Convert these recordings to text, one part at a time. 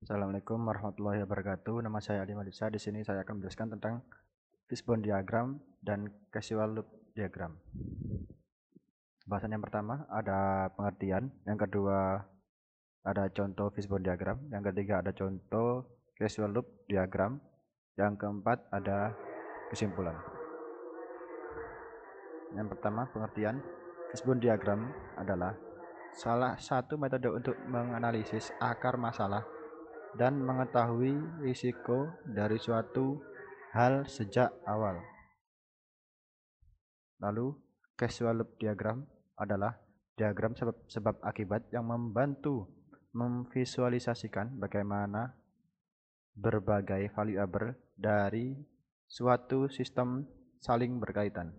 Assalamualaikum warahmatullahi wabarakatuh. Nama saya Adi Madisa. Di sini saya akan menjelaskan tentang fishbone diagram dan casual loop diagram. Bahasan yang pertama ada pengertian, yang kedua ada contoh fishbone diagram, yang ketiga ada contoh casual loop diagram, yang keempat ada kesimpulan. Yang pertama, pengertian. Fishbone diagram adalah salah satu metode untuk menganalisis akar masalah dan mengetahui risiko dari suatu hal sejak awal. Lalu, casual loop diagram adalah diagram sebab akibat yang membantu memvisualisasikan bagaimana berbagai variabel dari suatu sistem saling berkaitan.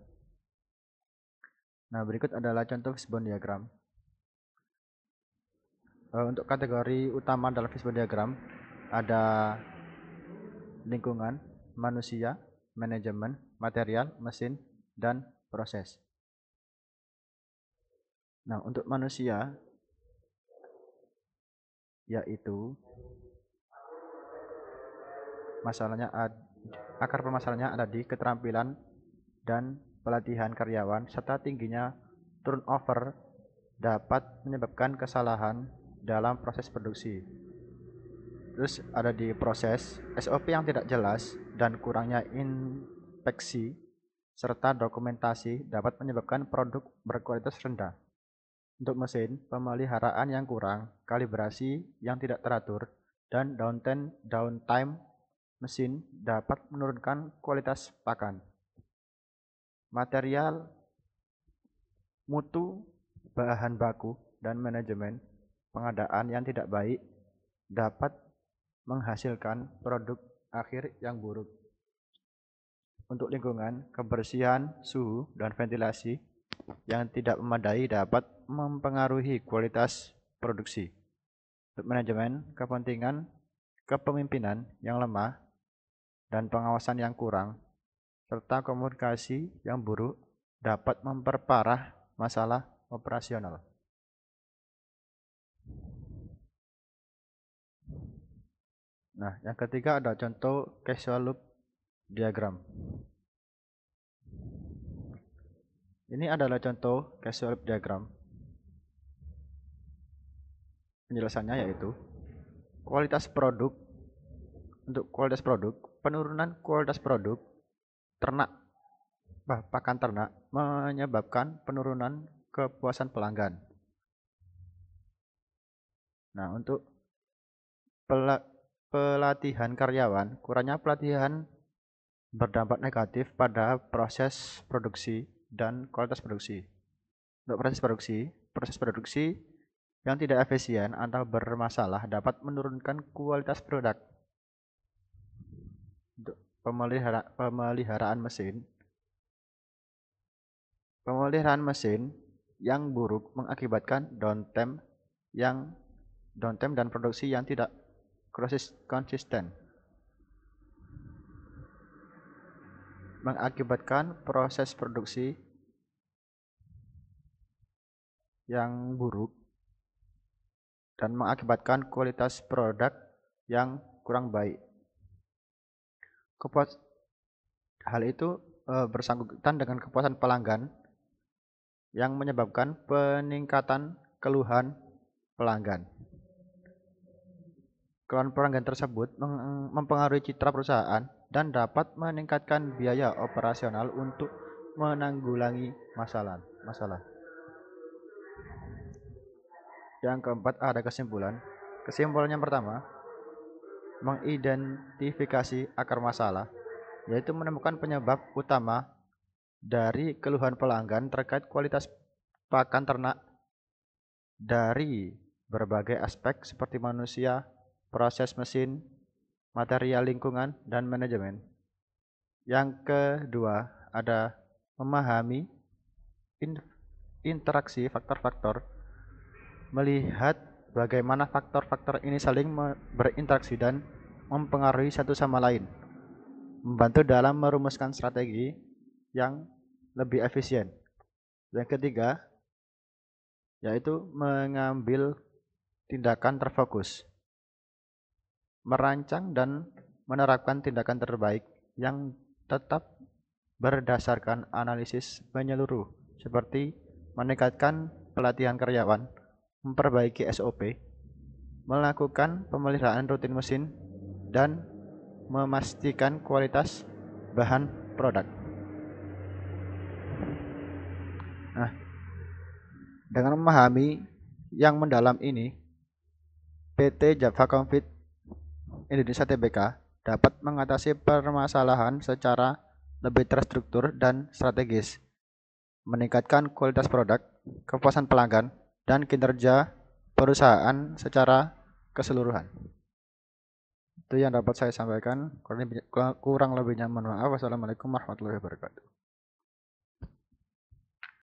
Nah, berikut adalah contoh fishbone diagram. Untuk kategori utama dalam fishbone diagram ada lingkungan, manusia, manajemen, material, mesin, dan proses. Nah, untuk manusia yaitu akar permasalahannya ada di keterampilan dan pelatihan karyawan serta tingginya turnover dapat menyebabkan kesalahan dalam proses produksi. Terus ada di proses, SOP yang tidak jelas dan kurangnya inspeksi serta dokumentasi dapat menyebabkan produk berkualitas rendah. Untuk mesin, pemeliharaan yang kurang, kalibrasi yang tidak teratur, dan downtime mesin dapat menurunkan kualitas pakan. Material, mutu, bahan baku, dan manajemen pengadaan yang tidak baik dapat menghasilkan produk akhir yang buruk. Untuk lingkungan, kebersihan, suhu, dan ventilasi yang tidak memadai dapat mempengaruhi kualitas produksi. Untuk manajemen, kepentingan kepemimpinan yang lemah dan pengawasan yang kurang serta komunikasi yang buruk dapat memperparah masalah operasional. Nah, yang ketiga ada contoh casual loop diagram. Ini adalah contoh casual loop diagram. Penjelasannya yaitu kualitas produk. Untuk kualitas produk, penurunan kualitas produk ternak pakan ternak menyebabkan penurunan kepuasan pelanggan. Nah, untuk pelatihan karyawan, kurangnya pelatihan berdampak negatif pada proses produksi dan kualitas produksi. Untuk proses produksi yang tidak efisien atau bermasalah dapat menurunkan kualitas produk. Untuk pemeliharaan mesin yang buruk mengakibatkan downtime dan produksi yang tidak konsisten, mengakibatkan proses produksi yang buruk dan mengakibatkan kualitas produk yang kurang baik. Hal itu bersangkutan dengan kepuasan pelanggan yang menyebabkan peningkatan keluhan pelanggan. Keluhan pelanggan tersebut mempengaruhi citra perusahaan dan dapat meningkatkan biaya operasional untuk menanggulangi masalah. Yang keempat ada kesimpulan. Kesimpulan yang pertama, mengidentifikasi akar masalah, yaitu menemukan penyebab utama dari keluhan pelanggan terkait kualitas pakan ternak dari berbagai aspek seperti manusia, proses mesin, material lingkungan, dan manajemen. Yang kedua ada memahami interaksi faktor-faktor, melihat bagaimana faktor-faktor ini saling berinteraksi dan mempengaruhi satu sama lain, membantu dalam merumuskan strategi yang lebih efisien. Yang ketiga yaitu mengambil tindakan terfokus, merancang dan menerapkan tindakan terbaik yang tetap berdasarkan analisis menyeluruh, seperti meningkatkan pelatihan karyawan, memperbaiki SOP, melakukan pemeliharaan rutin mesin, dan memastikan kualitas bahan produk. Nah, dengan memahami yang mendalam ini, PT Java Confit Indonesia Tbk dapat mengatasi permasalahan secara lebih terstruktur dan strategis, meningkatkan kualitas produk, kepuasan pelanggan, dan kinerja perusahaan secara keseluruhan. Itu yang dapat saya sampaikan. Kurang lebihnya mohon maaf. Wassalamualaikum warahmatullahi wabarakatuh.